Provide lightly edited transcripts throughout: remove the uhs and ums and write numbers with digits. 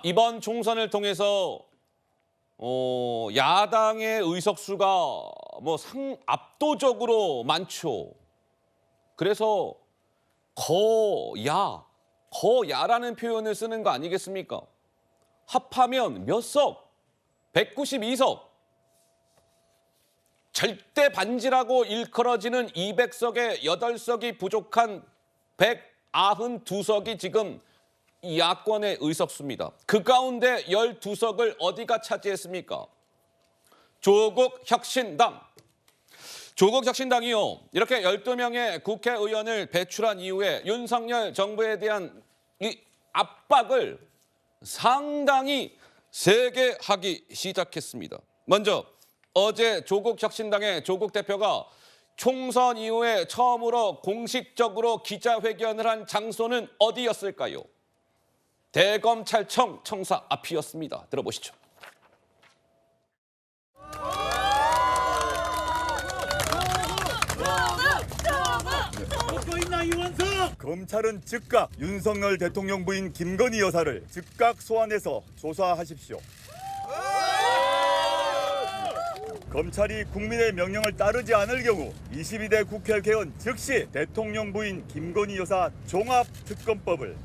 이번 총선을 통해서 야당의 의석수가 압도적으로 많죠. 그래서 거야라는 표현을 쓰는 거 아니겠습니까? 합하면 몇 석? 192석. 절대 반지라고 일컬어지는 200석에 8석이 부족한 192석이 지금 야권의 의석수입니다. 그 가운데 12석을 어디가 차지했습니까? 조국 혁신당. 조국 혁신당이요. 이렇게 12명의 국회의원을 배출한 이후에 윤석열 정부에 대한 이 압박을 상당히 세게 하기 시작했습니다. 먼저 어제 조국 혁신당의 조국 대표가 총선 이후에 처음으로 공식적으로 기자회견을 한 장소는 어디였을까요? 대검찰청 청사 앞이었습니다. 들어보시죠. 검찰은 즉각 윤석열 대통령 부인 김건희 여사를 즉각 소환해서 조사하십시오. 검찰이 국민의 명령을 따르지 않을 경우 22대 국회 개헌 즉시 대통령 부인 김건희 여사 종합특검법을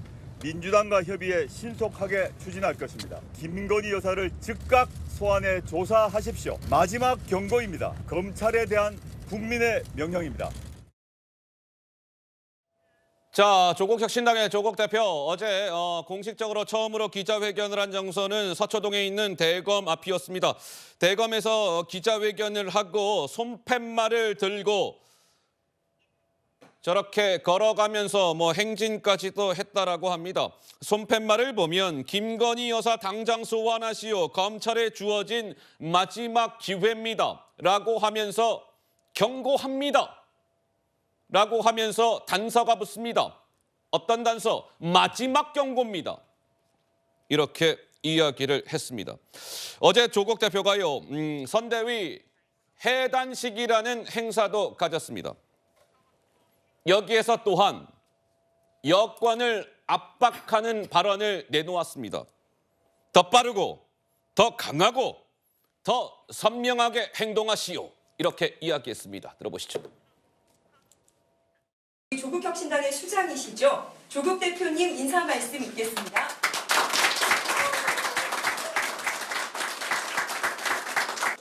민주당과 협의해 신속하게 추진할 것입니다. 김건희 여사를 즉각 소환해 조사하십시오. 마지막 경고입니다. 검찰에 대한 국민의 명령입니다. 자, 조국 혁신당의 조국 대표 어제 공식적으로 처음으로 기자회견을 한 장소는 서초동에 있는 대검 앞이었습니다. 대검에서 기자회견을 하고 손팻말을 들고 저렇게 걸어가면서 행진까지도 했다라고 합니다. 손팻말을 보면 김건희 여사 당장 소환하시오. 검찰에 주어진 마지막 기회입니다. 라고 하면서 경고합니다. 라고 하면서 단서가 붙습니다. 어떤 단서? 마지막 경고입니다. 이렇게 이야기를 했습니다. 어제 조국 대표가요, 선대위 해단식이라는 행사도 가졌습니다. 여기에서 또한 여권을 압박하는 발언을 내놓았습니다. 더 빠르고, 더 강하고, 더 선명하게 행동하시오. 이렇게 이야기했습니다. 들어보시죠. 조국 혁신당의 수장이시죠. 조국 대표님 인사 말씀 있겠습니다.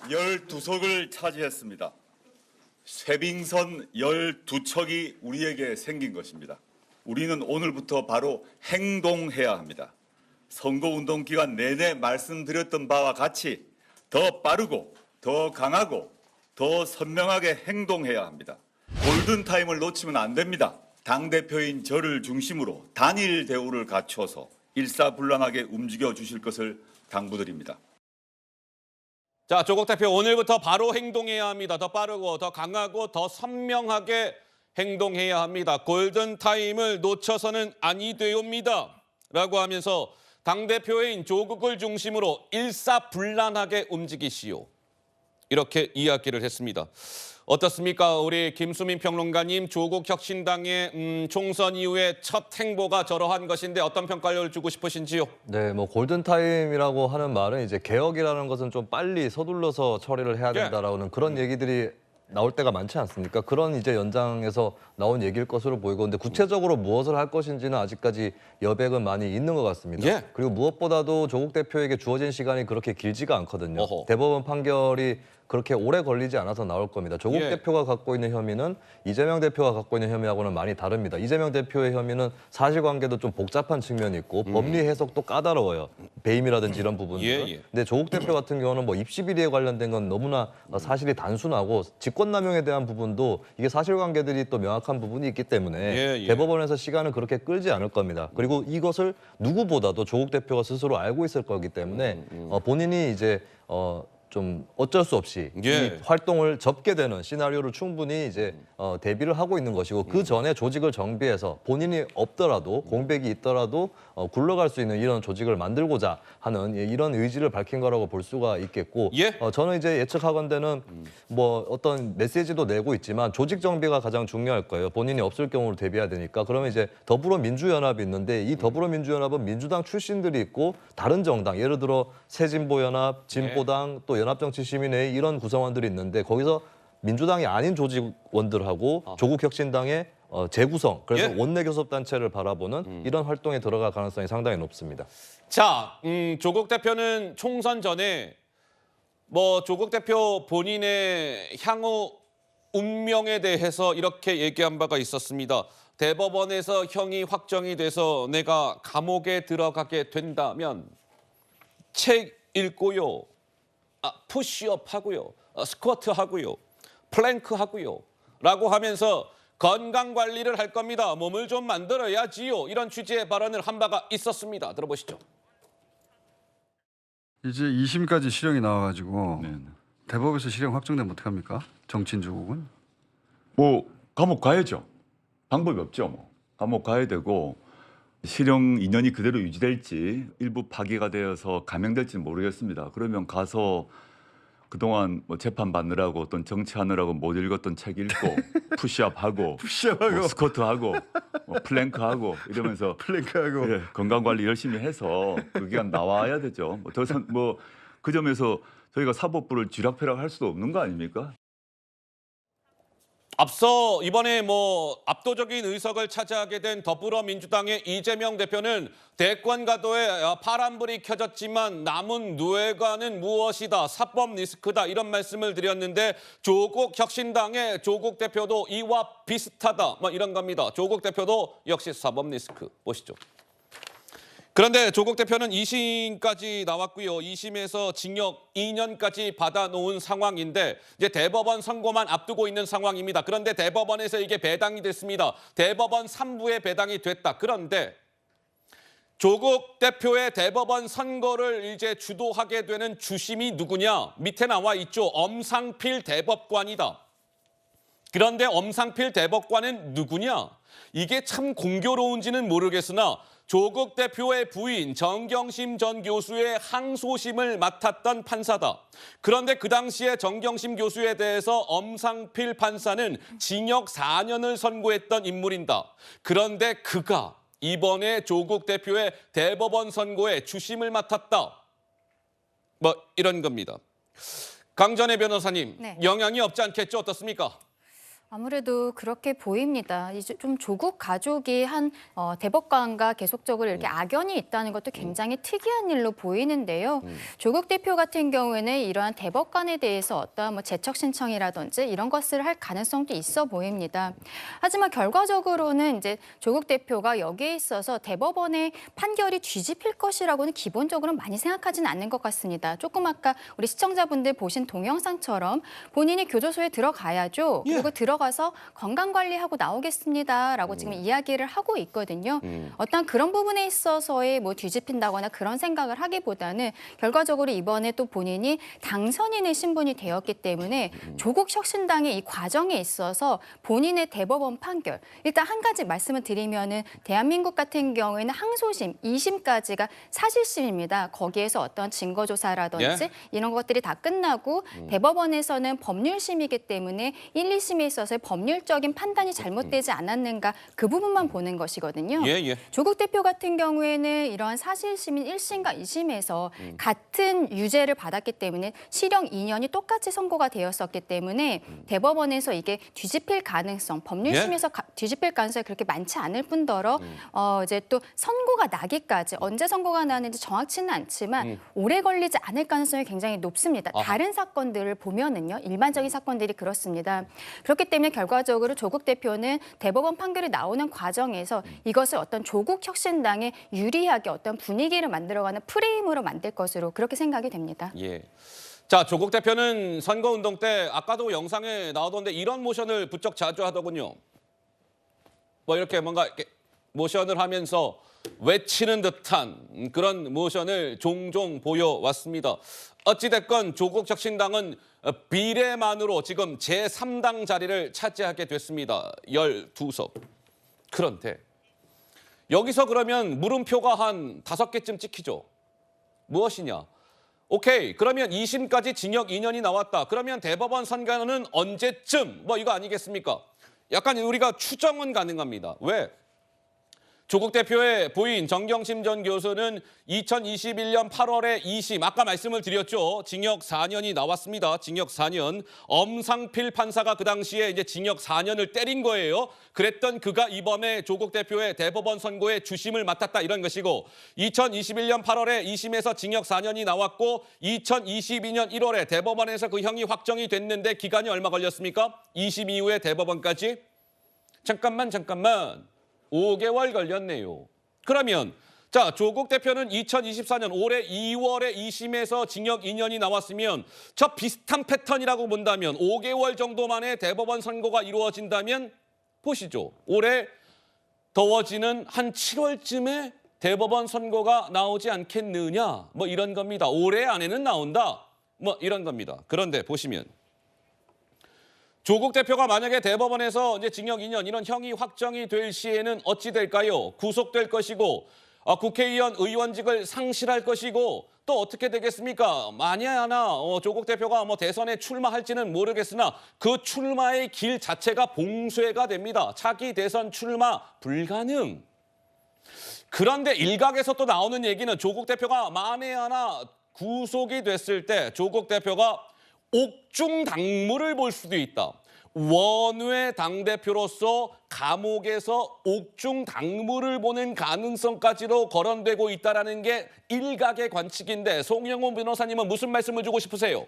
(12석을) 차지했습니다. 쇠빙선 12척이 우리에게 생긴 것입니다. 우리는 오늘부터 바로 행동해야 합니다. 선거운동 기간 내내 말씀드렸던 바와 같이 더 빠르고 더 강하고 더 선명하게 행동해야 합니다. 골든타임을 놓치면 안 됩니다. 당대표인 저를 중심으로 단일 대우를 갖춰서 일사불란하게 움직여 주실 것을 당부드립니다. 자, 조국 대표 오늘부터 바로 행동해야 합니다. 더 빠르고 더 강하고 더 선명하게 행동해야 합니다. 골든타임을 놓쳐서는 아니 되옵니다. 라고 하면서 당대표인 조국을 중심으로 일사불란하게 움직이시오. 이렇게 이야기를 했습니다. 어떻습니까? 우리 김수민 평론가님, 조국 혁신당의 총선 이후에 첫 행보가 저러한 것인데 어떤 평가를 주고 싶으신지요? 네, 골든타임이라고 하는 말은 이제 개혁이라는 것은 좀 빨리 서둘러서 처리를 해야 된다라는 그런 얘기들이 나올 때가 많지 않습니까? 그런 이제 연장에서 나온 얘기일 것으로 보이고, 근데 구체적으로 무엇을 할 것인지는 아직까지 여백은 많이 있는 것 같습니다. 예. 그리고 무엇보다도 조국 대표에게 주어진 시간이 그렇게 길지가 않거든요. 어허. 대법원 판결이 그렇게 오래 걸리지 않아서 나올 겁니다. 조국 대표가 갖고 있는 혐의는 이재명 대표가 갖고 있는 혐의하고는 많이 다릅니다. 이재명 대표의 혐의는 사실관계도 좀 복잡한 측면이 있고 법리 해석도 까다로워요. 배임이라든지 이런 부분들. 근데 조국 대표 같은 경우는 입시 비리에 관련된 건 너무나 사실이 단순하고 직권남용에 대한 부분도 이게 사실관계들이 또 명확한 부분이 있기 때문에 대법원에서 시간을 그렇게 끌지 않을 겁니다. 그리고 이것을 누구보다도 조국 대표가 스스로 알고 있을 거기 때문에 본인이 이제 좀 어쩔 수 없이 예. 이 활동을 접게 되는 시나리오를 충분히 이제 대비를 하고 있는 것이고 그 전에 조직을 정비해서 본인이 없더라도 공백이 있더라도 굴러갈 수 있는 이런 조직을 만들고자 하는 이런 의지를 밝힌 거라고 볼 수가 있겠고 예. 저는 이제 예측하건대는 뭐 어떤 메시지도 내고 있지만 조직 정비가 가장 중요할 거예요. 본인이 없을 경우를 대비해야 되니까. 그러면 이제 더불어민주연합이 있는데 이 더불어민주연합은 민주당 출신들이 있고 다른 정당 예를 들어 새진보연합, 진보당 또 연합정치시민회의 이런 구성원들이 있는데 거기서 민주당이 아닌 조직원들하고 조국혁신당의 재구성 그래서 예. 원내교섭단체를 바라보는 이런 활동에 들어갈 가능성이 상당히 높습니다. 자, 조국 대표는 총선 전에 뭐 조국 대표 본인의 향후 운명에 대해서 이렇게 얘기한 바가 있었습니다. 대법원에서 형이 확정이 돼서 내가 감옥에 들어가게 된다면 책 읽고요. 푸시업 하고요. 스쿼트 하고요. 플랭크 하고요. 라고 하면서 건강 관리를 할 겁니다. 몸을 좀 만들어야지요. 이런 취지의 발언을 한 바가 있었습니다. 들어보시죠. 이제 2심까지 실형이 나와가지고 네. 대법에서 실형 확정되면 어떡합니까? 정치인 조국은? 뭐 감옥 가야죠. 방법이 없죠. 뭐 감옥 가야 되고 실형 2년이 그대로 유지될지 일부 파기가 되어서 감형될지는 모르겠습니다. 그러면 가서 그동안 뭐 재판 받느라고 어떤 정치하느라고 못 읽었던 책 읽고 푸시업하고 뭐 스쿼트하고 뭐 플랭크하고 이러면서 플랭크하고 예, 건강 관리 열심히 해서 그 기간 나와야 되죠. 뭐 더 이상 뭐 그 점에서 저희가 사법부를 쥐락펴락할 수도 없는 거 아닙니까? 앞서 이번에 뭐 압도적인 의석을 차지하게 된 더불어민주당의 이재명 대표는 대권 가도에 파란불이 켜졌지만 남은 누에가는 무엇이다, 사법 리스크다 이런 말씀을 드렸는데 조국 혁신당의 조국 대표도 이와 비슷하다 뭐 이런 겁니다. 조국 대표도 역시 사법 리스크 보시죠. 그런데 조국 대표는 2심까지 나왔고요. 2심에서 징역 2년까지 받아놓은 상황인데 이제 대법원 선고만 앞두고 있는 상황입니다. 그런데 대법원에서 이게 배당이 됐습니다. 대법원 3부에 배당이 됐다. 그런데 조국 대표의 대법원 선거를 이제 주도하게 되는 주심이 누구냐? 밑에 나와 있죠. 엄상필 대법관이다. 그런데 엄상필 대법관은 누구냐? 이게 참 공교로운지는 모르겠으나 조국 대표의 부인 정경심 전 교수의 항소심을 맡았던 판사다. 그런데 그 당시에 정경심 교수에 대해서 엄상필 판사는 징역 4년을 선고했던 인물이다. 그런데 그가 이번에 조국 대표의 대법원 선고에 주심을 맡았다. 뭐 이런 겁니다. 강전혜 변호사님, 네. 영향이 없지 않겠죠? 어떻습니까? 아무래도 그렇게 보입니다. 이제 좀 조국 가족이 한 대법관과 계속적으로 이렇게 악연이 있다는 것도 굉장히 특이한 일로 보이는데요. 조국 대표 같은 경우에는 이러한 대법관에 대해서 어떠한 뭐 재척 신청이라든지 이런 것을 할 가능성도 있어 보입니다. 하지만 결과적으로는 이제 조국 대표가 여기에 있어서 대법원의 판결이 뒤집힐 것이라고는 기본적으로 많이 생각하지는 않는 것 같습니다. 조금 아까 우리 시청자분들 보신 동영상처럼 본인이 교도소에 들어가야죠. 그리고 들어가서 건강관리하고 나오겠습니다라고 지금 이야기를 하고 있거든요. 어떤 그런 부분에 있어서의 뭐 뒤집힌다거나 그런 생각을 하기보다는 결과적으로 이번에 또 본인이 당선인의 신분이 되었기 때문에 조국 혁신당의 이 과정에 있어서 본인의 대법원 판결, 일단 한 가지 말씀을 드리면은 대한민국 같은 경우에는 항소심, 2심까지가 사실심입니다. 거기에서 어떤 증거조사라든지 이런 것들이 다 끝나고 대법원에서는 법률심이기 때문에 1, 2심에 있어서 법률적인 판단이 잘못되지 않았는가 그 부분만 보는 것이거든요. 조국 대표 같은 경우에는 이러한 사실심인 1심과 2심에서 같은 유죄를 받았기 때문에 실형 2년이 똑같이 선고가 되었었기 때문에 대법원에서 이게 뒤집힐 가능성, 법률심에서 뒤집힐 가능성이 그렇게 많지 않을 뿐더러 이제 또 선고가 나기까지 언제 선고가 나는지 정확치는 않지만 오래 걸리지 않을 가능성이 굉장히 높습니다. 다른 사건들을 보면은요, 일반적인 사건들이 그렇습니다. 그렇기 때문에 결과적으로 조국 대표는 대법원 판결이 나오는 과정에서 이것을 어떤 조국 혁신당에 유리하게 어떤 분위기를 만들어가는 프레임으로 만들 것으로 그렇게 생각이 됩니다. 예. 자, 조국 대표는 선거운동 때 아까도 영상에 나오던데 이런 모션을 부쩍 자주 하더군요. 뭐 이렇게 뭔가 이렇게 모션을 하면서 외치는 듯한 그런 모션을 종종 보여왔습니다. 어찌됐건 조국 혁신당은 비례만으로 지금 제3당 자리를 차지하게 됐습니다. 12석. 그런데 여기서 그러면 물음표가 한 5개쯤 찍히죠. 무엇이냐? 오케이, 그러면 2심까지 징역 2년이 나왔다. 그러면 대법원 선고는 언제쯤? 뭐 이거 아니겠습니까? 약간 우리가 추정은 가능합니다. 왜? 조국 대표의 부인 정경심 전 교수는 2021년 8월에 2심, 아까 말씀을 드렸죠. 징역 4년이 나왔습니다. 징역 4년. 엄상필 판사가 그 당시에 이제 징역 4년을 때린 거예요. 그랬던 그가 이번에 조국 대표의 대법원 선고에 주심을 맡았다 이런 것이고 2021년 8월에 2심에서 징역 4년이 나왔고 2022년 1월에 대법원에서 그 형이 확정이 됐는데 기간이 얼마 걸렸습니까? 2심 이후에 대법원까지? 잠깐만. 5개월 걸렸네요. 그러면 자, 조국 대표는 2024년 올해 2월에 2심에서 징역 2년이 나왔으면 저 비슷한 패턴이라고 본다면 5개월 정도 만에 대법원 선고가 이루어진다면 보시죠. 올해 더워지는 한 7월쯤에 대법원 선고가 나오지 않겠느냐. 뭐 이런 겁니다. 올해 안에는 나온다. 뭐 이런 겁니다. 그런데 보시면 조국 대표가 만약에 대법원에서 이제 징역 2년 이런 형이 확정이 될 시에는 어찌 될까요? 구속될 것이고 국회의원 의원직을 상실할 것이고 또 어떻게 되겠습니까? 만에 하나 조국 대표가 뭐 대선에 출마할지는 모르겠으나 그 출마의 길 자체가 봉쇄가 됩니다. 차기 대선 출마 불가능. 그런데 일각에서 또 나오는 얘기는 조국 대표가 만에 하나 구속이 됐을 때 조국 대표가 옥중 당무를 볼 수도 있다. 원외 당대표로서 감옥에서 옥중 당무를 보는 가능성까지도 거론되고 있다는 게 일각의 관측인데 송영훈 변호사님은 무슨 말씀을 주고 싶으세요?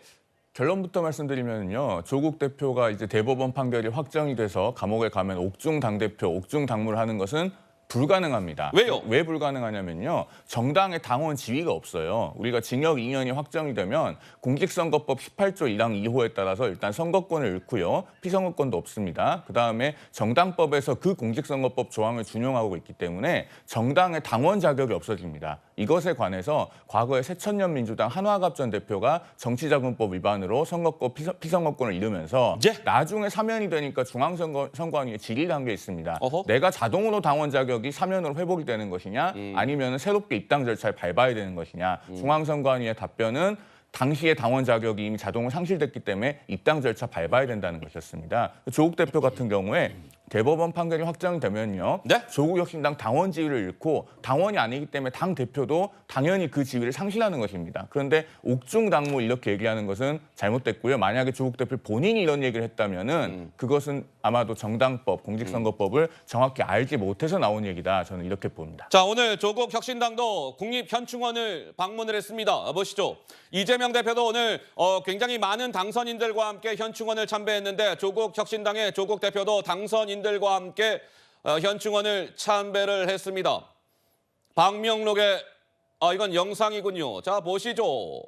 결론부터 말씀드리면요. 조국 대표가 이제 대법원 판결이 확정이 돼서 감옥에 가면 옥중 당대표, 옥중 당무를 하는 것은 불가능합니다. 왜요? 왜 불가능하냐면요. 정당의 당원 지위가 없어요. 우리가 징역 2년이 확정이 되면 공직선거법 18조 1항 2호에 따라서 일단 선거권을 잃고요. 피선거권도 없습니다. 그다음에 정당법에서 그 공직선거법 조항을 준용하고 있기 때문에 정당의 당원 자격이 없어집니다. 이것에 관해서 과거에 새천년 민주당 한화갑 전 대표가 정치자금법 위반으로 선거권 피선거권을 잃으면서 예. 나중에 사면이 되니까 중앙선관위에 질의한 게 있습니다. 어허. 내가 자동으로 당원 자격이 사면으로 회복이 되는 것이냐 아니면 새롭게 입당 절차를 밟아야 되는 것이냐. 중앙선관위의 답변은 당시에 당원 자격이 이미 자동으로 상실됐기 때문에 입당 절차 밟아야 된다는 것이었습니다. 조국 대표 같은 경우에 대법원 판결이 확정되면요. 네? 조국 혁신당 당원 지위를 잃고 당원이 아니기 때문에 당 대표도 당연히 그 지위를 상실하는 것입니다. 그런데 옥중 당무 이렇게 얘기하는 것은 잘못됐고요. 만약에 조국 대표 본인이 이런 얘기를 했다면은 그것은 아마도 정당법, 공직선거법을 정확히 알지 못해서 나온 얘기다. 저는 이렇게 봅니다. 자, 오늘 조국 혁신당도 국립현충원을 방문을 했습니다. 보시죠. 이재명 대표도 오늘 굉장히 많은 당선인들과 함께 현충원을 참배했는데 조국 혁신당의 조국 대표도 당선인들과 함께 현충원을 참배를 했습니다. 방명록에 이건 영상이군요. 자, 보시죠.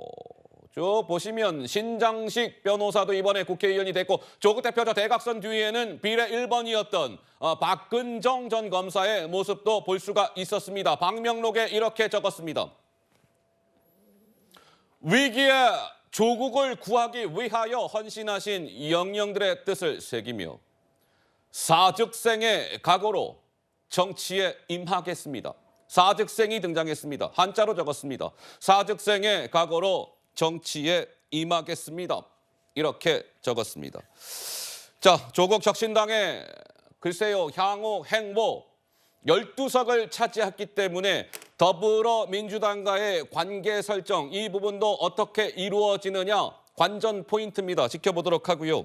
쭉 보시면 신장식 변호사도 이번에 국회의원이 됐고 조국 대표 저 대각선 뒤에는 비례 1번이었던 박근정 전 검사의 모습도 볼 수가 있었습니다. 방명록에 이렇게 적었습니다. 위기에 조국을 구하기 위하여 헌신하신 영령들의 뜻을 새기며 사즉생의 각오로 정치에 임하겠습니다. 사즉생이 등장했습니다. 한자로 적었습니다. 사즉생의 각오로 정치에 임하겠습니다. 이렇게 적었습니다. 자, 조국 혁신당의 글쎄요, 향후 행보 12석을 차지했기 때문에 더불어민주당과의 관계 설정 이 부분도 어떻게 이루어지느냐 관전 포인트입니다. 지켜보도록 하고요.